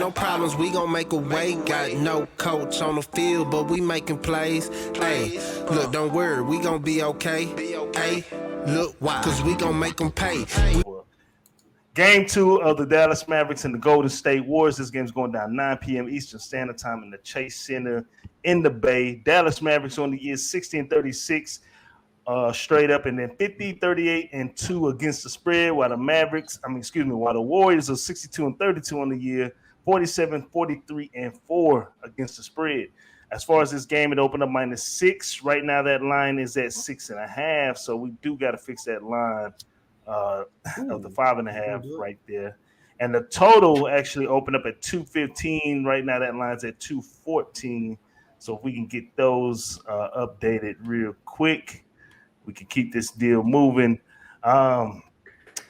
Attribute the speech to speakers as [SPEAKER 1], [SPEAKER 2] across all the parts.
[SPEAKER 1] no problems, we gon' make a way. Got no coach on the field, but we making plays. Hey, look, don't worry, we gon' be okay. Hey, look, why? Cause we gon' make them pay.
[SPEAKER 2] Game 2 of the Dallas Mavericks and the Golden State Warriors. This game's going down 9 p.m. Eastern Standard Time in the Chase Center in the Bay. Dallas Mavericks on the year 16-36 straight up, and then 50-38-2 against the spread, while the Warriors are 62-32 on the year, 47-43-4 against the spread. As far as this game, it opened up -6. Right now, that line is at 6.5, so we do got to fix that line of the 5.5 right there. And the total actually opened up at 215. Right now, that line's at 214. So if we can get those updated real quick, we can keep this deal moving.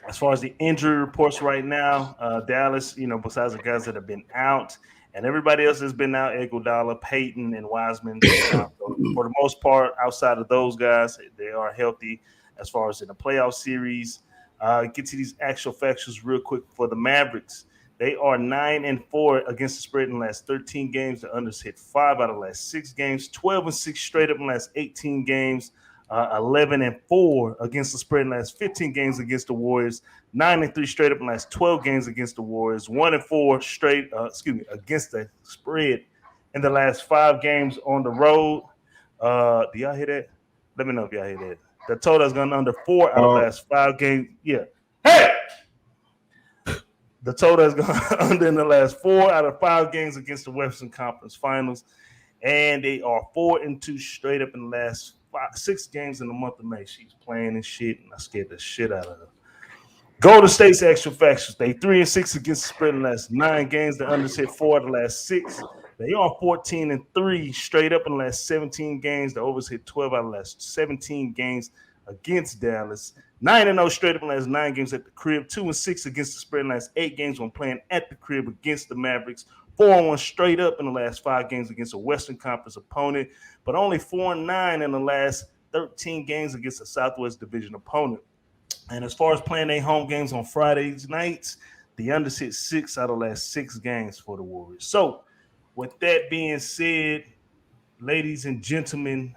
[SPEAKER 2] As far as the injury reports right now, Dallas, besides the guys that have been out, and everybody else has been out, Iguodala, Payton, and Wiseman. For the most part, outside of those guys, they are healthy as far as in the playoff series. Get to these actual factuals real quick for the Mavericks. They are 9-4 against the spread in the last 13 games. The unders hit 5 out of the last 6 games, 12-6 straight up in the last 18 games. 11-4 against the spread in the last 15 games against the Warriors, 9-3 straight up in the last 12 games against the Warriors, 1-4 straight against the spread in the last 5 games on the road. Do y'all hear that? Let me know if y'all hear that. The total has gone under 4 out of the last 5 games. Yeah. Hey! The total has gone under in the last 4 out of 5 games against the Western Conference Finals, and they are 4-2 straight up in the last 6 games in the month of May. She's playing and shit, and I scared the shit out of her. Golden State's actual factions. They 3-6 against the spread in the last 9 games. The unders hit 4 of the last 6. They are 14-3 straight up in the last 17 games. The overs hit 12 out of the last 17 games against Dallas. 9-0 straight up in the last 9 games at the crib. 2-6 against the spread in the last 8 games when playing at the crib against the Mavericks. 4-1 straight up in the last 5 games against a Western Conference opponent, but only 4-9 in the last 13 games against a Southwest Division opponent. And as far as playing their home games on Fridays nights, the unders hit 6 out of the last 6 games for the Warriors. So, with that being said, ladies and gentlemen,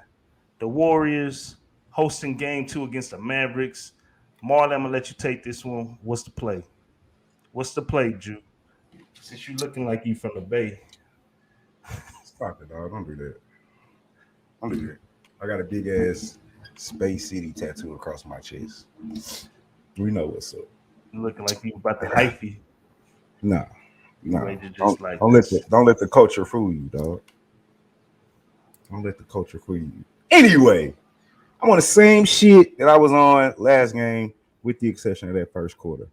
[SPEAKER 2] the Warriors hosting game 2 against the Mavericks. Marley, I'm going to let you take this one. What's the play? What's the play, Drew? Since you looking like you from the Bay.
[SPEAKER 3] Stop it, dog. Don't do that. Don't do that. I got a big ass Space City tattoo across my chest. We know what's up.
[SPEAKER 2] You looking like you about to hyphy.
[SPEAKER 3] Nah.
[SPEAKER 2] Don't
[SPEAKER 3] let the culture fool you, dog. Don't let the culture fool you. Anyway, I'm on the same shit that I was on last game, with the exception of that first quarter.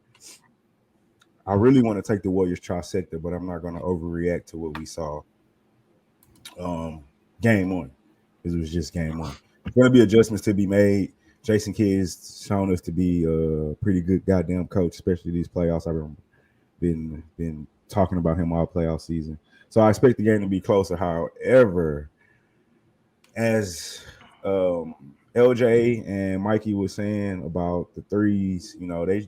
[SPEAKER 3] I really want to take the Warriors trifecta, but I'm not going to overreact to what we saw game 1. It was just game 1. There's going to be adjustments to be made. Jason Kidd's shown us to be a pretty good goddamn coach, especially these playoffs. I've been talking about him all playoff season. So I expect the game to be closer. However, as LJ and Mikey was saying about the threes,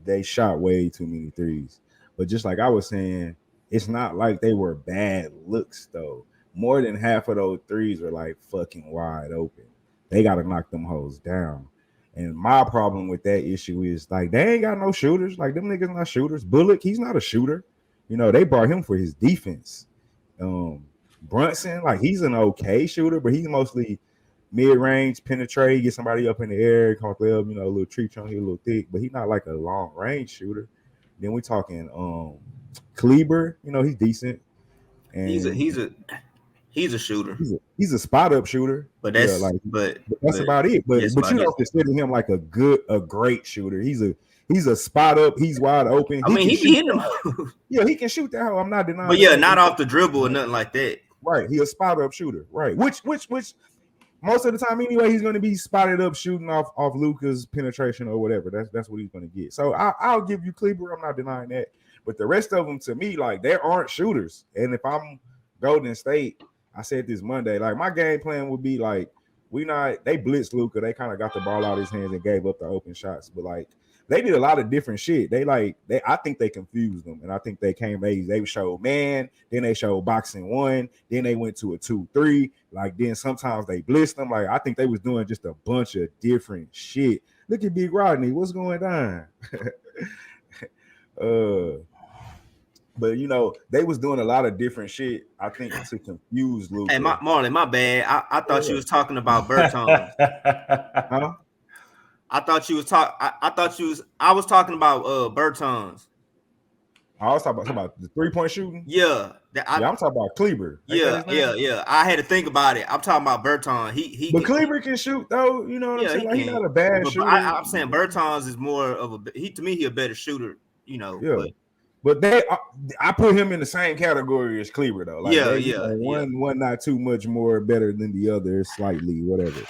[SPEAKER 3] they shot way too many threes. But just like I was saying, it's not like they were bad looks, though. More than half of those threes are like fucking wide open. They got to knock them hoes down. And my problem with that issue is, like, they ain't got no shooters. Like, them niggas not shooters. Bullock, he's not a shooter. They brought him for his defense. Brunson, like, he's an okay shooter, but he's mostly mid-range, penetrate, get somebody up in the air, come up, a little tree trunk, he a little thick, but he's not like a long-range shooter. Then we talking Kleber, he's decent. And
[SPEAKER 4] he's a shooter.
[SPEAKER 3] He's a spot up shooter.
[SPEAKER 4] But that's
[SPEAKER 3] that's about it. But you don't consider him like a great shooter. He's a spot up, he's wide open.
[SPEAKER 4] He can hit him.
[SPEAKER 3] Yeah, he can shoot that hoe. I'm not denying.
[SPEAKER 4] But yeah, not off the dribble or nothing like that.
[SPEAKER 3] Right. He a spot up shooter. Right. Which most of the time anyway, he's going to be spotted up shooting off Luka's penetration or whatever. That's what he's going to get. So I'll give you Kleber. I'm not denying that. But the rest of them, to me, like, they aren't shooters. And if I'm Golden State, I said this Monday, like, my game plan would be like, they blitzed Luka. They kind of got the ball out of his hands and gave up the open shots. But like, they did a lot of different shit. I think they confused them, and I think they showed man, then they showed boxing 1, then they went to a 2-3. Like then sometimes they blitzed them. Like I think they was doing just a bunch of different shit. Look at Big Rodney, what's going on? But they was doing a lot of different shit. I think to confuse Luka.
[SPEAKER 4] Hey, Marley, my bad. I thought you was talking about Bertans.
[SPEAKER 3] Huh?
[SPEAKER 4] I thought you was I was talking about Bertans.
[SPEAKER 3] I was talking about the 3-point shooting.
[SPEAKER 4] Yeah,
[SPEAKER 3] I'm talking about Kleber.
[SPEAKER 4] Yeah. I had to think about it. I'm talking about Bertans.
[SPEAKER 3] But Kleber can shoot though. You know what I'm saying? Like, he's not a bad shooter.
[SPEAKER 4] I'm saying Bertans is more of to me he a better shooter.
[SPEAKER 3] Yeah. But I put him in the same category as Kleber though. Like one not too much more better than the other, slightly, whatever.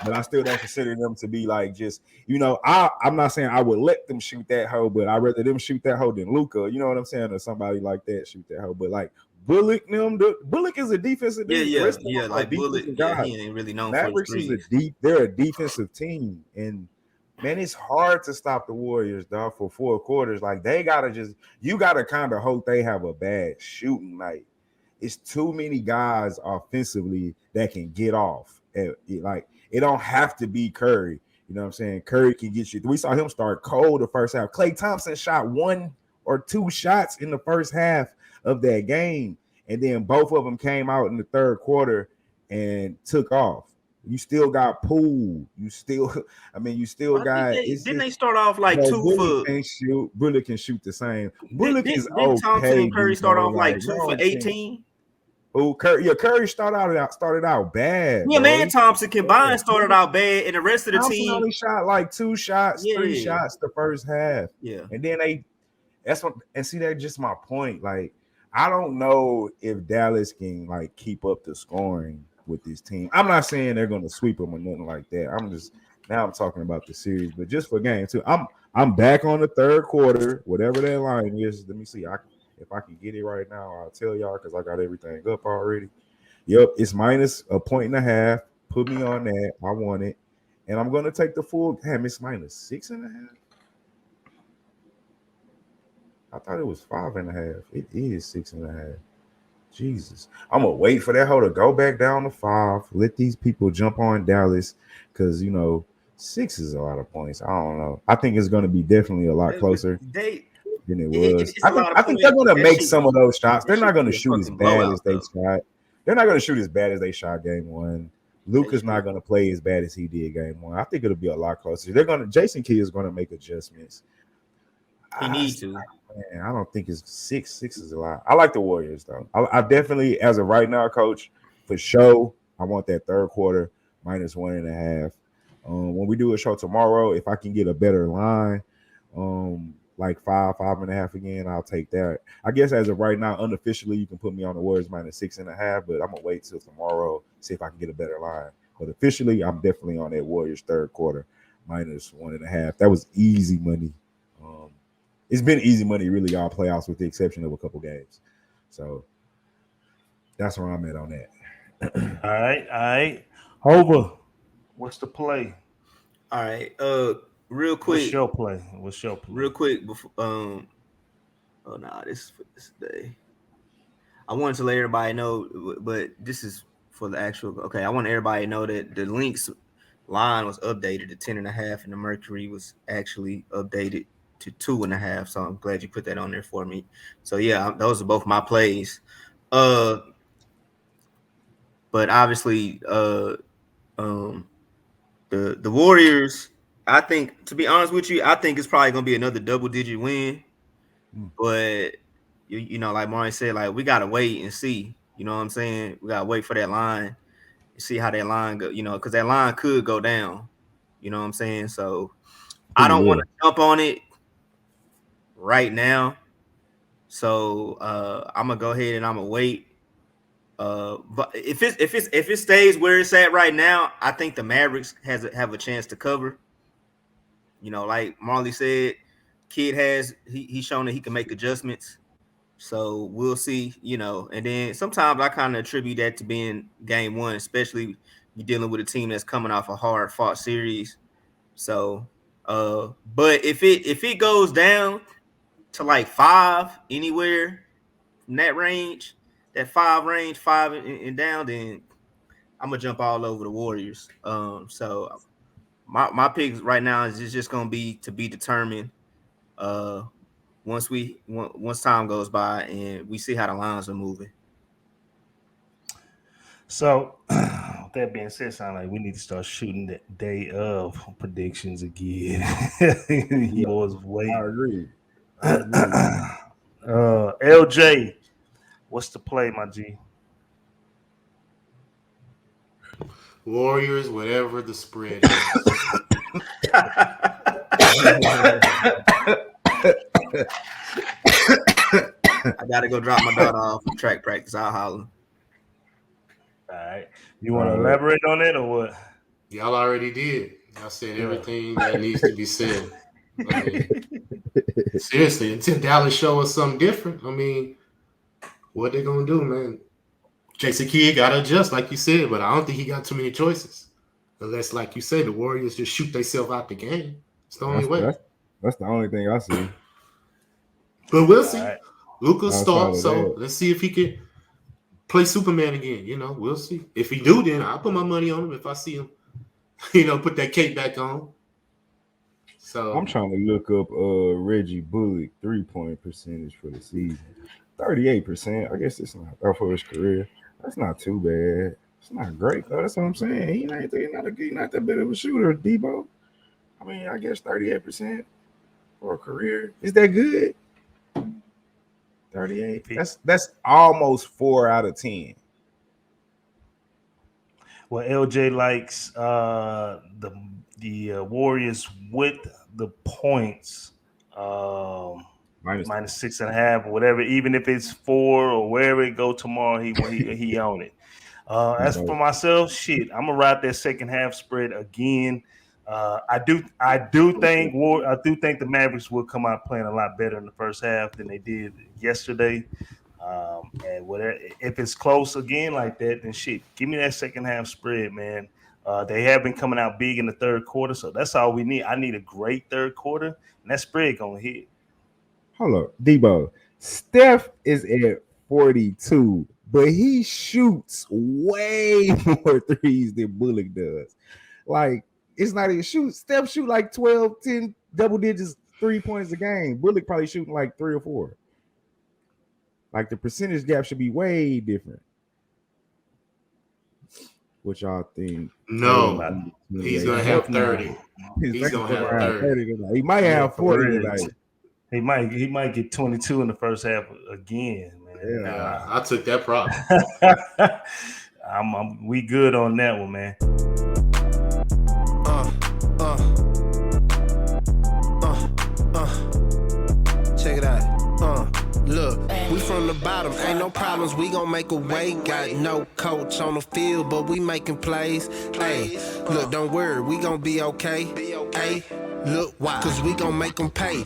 [SPEAKER 3] But I still don't consider them to be like just, I'm not saying I would let them shoot that hoe, but I'd rather them shoot that hoe than Luka, you know what I'm saying? Or somebody like that shoot that hoe. But like Bullock is a defensive dude.
[SPEAKER 4] Yeah, like Bullock, he ain't really known
[SPEAKER 3] Mavericks
[SPEAKER 4] for his
[SPEAKER 3] they're a defensive team. And man, it's hard to stop the Warriors, dog, for 4 quarters. Like you gotta kind of hope they have a bad shooting night. It's too many guys offensively that can get off. It don't have to be Curry. You know what I'm saying? Curry can get you. We saw him start cold the first half. Klay Thompson shot 1 or 2 shots in the first half of that game. And then both of them came out in the third quarter and took off. You still got Poole. You still got.
[SPEAKER 4] Didn't they start off like 2 for?
[SPEAKER 3] Bullock can shoot the same. Bullock is okay.
[SPEAKER 4] Didn't Thompson and Curry start off like 2 for 18?
[SPEAKER 3] Oh, Curry started out bad.
[SPEAKER 4] Yeah, man, Thompson combined started out bad, and the rest of the
[SPEAKER 3] Thompson
[SPEAKER 4] team
[SPEAKER 3] only shot like 2 shots, 3 shots the first half.
[SPEAKER 4] Yeah,
[SPEAKER 3] and then that's just my point. Like, I don't know if Dallas can like keep up the scoring with this team. I'm not saying they're gonna sweep them or nothing like that. I'm talking about the series, but just for game 2, I'm back on the third quarter, whatever that line is. Let me see. If I can get it right now, I'll tell y'all because I got everything up already. Yep, it's minus a 1.5. Put me on that. I want it. And I'm going to take the full. Damn, it's minus 6.5. I thought it was 5.5. It is 6.5. Jesus. I'm going to wait for that hoe to go back down to 5. Let these people jump on Dallas because, 6 is a lot of points. I don't know. I think it's going to be definitely a lot closer than it was. I think they're going to make some of those shots. They're not going to shoot as bad as they shot. They're not going to shoot as bad as they shot game 1. Luka's not going to play as bad as he did game 1. I think it'll be a lot closer. Jason Kidd is going to make adjustments.
[SPEAKER 4] He needs to.
[SPEAKER 3] Man, I don't think it's 6. 6 is a lot. I like the Warriors though. I definitely, as of right now, coach, for sure, I want that third quarter minus 1.5. When we do a show tomorrow, if I can get a better line, like 5.5 again, I'll take that. I guess as of right now, unofficially, you can put me on the Warriors minus 6.5, but I'm gonna wait till tomorrow, see if I can get a better line. But officially, I'm definitely on that Warriors third quarter minus 1.5. That was easy money. It's been easy money really all playoffs with the exception of a couple games. So that's where I'm at on that.
[SPEAKER 2] All right. Hova, what's the play?
[SPEAKER 4] All right. Real quick.
[SPEAKER 2] What's your play?
[SPEAKER 4] Real quick before this is for this day. I wanted to let everybody know, but this is for the actual I want everybody to know that the Lynx line was updated to 10.5 and the Mercury was actually updated to 2.5. So I'm glad you put that on there for me. So yeah, those are both my plays. But obviously the Warriors, I think, to be honest with you, I think it's probably gonna be another double-digit win. But you know, like Marley said, like we gotta wait and see. You know what I'm saying? We gotta wait for that line and see how that line go. You know, because that line could go down. You know what I'm saying? So I don't want to jump on it right now. So I'm gonna go ahead and I'm gonna wait. But if it stays where it's at right now, I think the Mavericks have a chance to cover. You know, like Marley said, Kid he's shown that he can make adjustments. So we'll see, you know. And then sometimes I kind of attribute that to being game 1, especially you're dealing with a team that's coming off a hard fought series. So But if it goes down to like 5 anywhere in that range, that 5 range, 5 and down, then I'm gonna jump all over the Warriors. So my picks right now is just gonna be to be determined. Once time goes by and we see how the lines are moving.
[SPEAKER 2] So, with that being said, sound like we need to start shooting the day of predictions again. You boys wait.
[SPEAKER 3] I agree.
[SPEAKER 2] LJ, what's the play, my G?
[SPEAKER 5] Warriors, whatever the spread is.
[SPEAKER 4] I gotta go drop my daughter off for track practice. I'll holler.
[SPEAKER 2] All right. You want to elaborate on it or what?
[SPEAKER 5] Y'all already did. I said everything that needs to be said. I mean, seriously, until Dallas show us something different, I mean, what they gonna do, man? Jason Kidd gotta adjust, like you said, but I don't think he got too many choices. Unless, like you say, the Warriors just shoot themselves out the game. It's the only way.
[SPEAKER 3] That's the only thing I see.
[SPEAKER 5] But we'll see.
[SPEAKER 2] Right.
[SPEAKER 5] Luka's start, so let's see if he can play Superman again. We'll see. If he do, then I'll put my money on him if I see him, put that cape back on. So
[SPEAKER 3] I'm trying to look up Reggie Bullock 3-point percentage for the season. 38%. I guess it's not for his career. That's not too bad. It's not great though. That's what I'm saying. He's not that bit of a shooter, Debo. I mean, I guess 38% for a career. Is that good? 38. That's almost 4 out of 10.
[SPEAKER 2] Well, LJ likes the Warriors with the points minus 6.5 or whatever. Even if it's 4 or wherever it go tomorrow, he own it. As for myself, I'm gonna ride that second half spread again. I do think the Mavericks will come out playing a lot better in the first half than they did yesterday. And whatever, if it's close again like that, then give me that second half spread, man. They have been coming out big in the third quarter, so that's all we need. I need a great third quarter, and that spread gonna hit.
[SPEAKER 3] Hold up, Debo. Steph is at 42, but he shoots way more threes than Bullock does. Like, it's not even shoot. Steph shoot like 12, 10 double digits 3 points a game. Bullock probably shooting like 3 or 4. Like, the percentage gap should be way different. What y'all think?
[SPEAKER 5] No, he's gonna have 30. He's gonna have 30.
[SPEAKER 3] He might have 40 tonight.
[SPEAKER 2] He might get 22 in the first half again, man.
[SPEAKER 5] Yeah, I took that prop.
[SPEAKER 2] We good on that one, man.
[SPEAKER 1] Check it out. Look, we from the bottom, ain't no problems, we gon' make a way. Got no coach on the field, but we making plays. Hey, look, don't worry, we gon' be okay. Hey, look, why? Cause we gon' make them pay.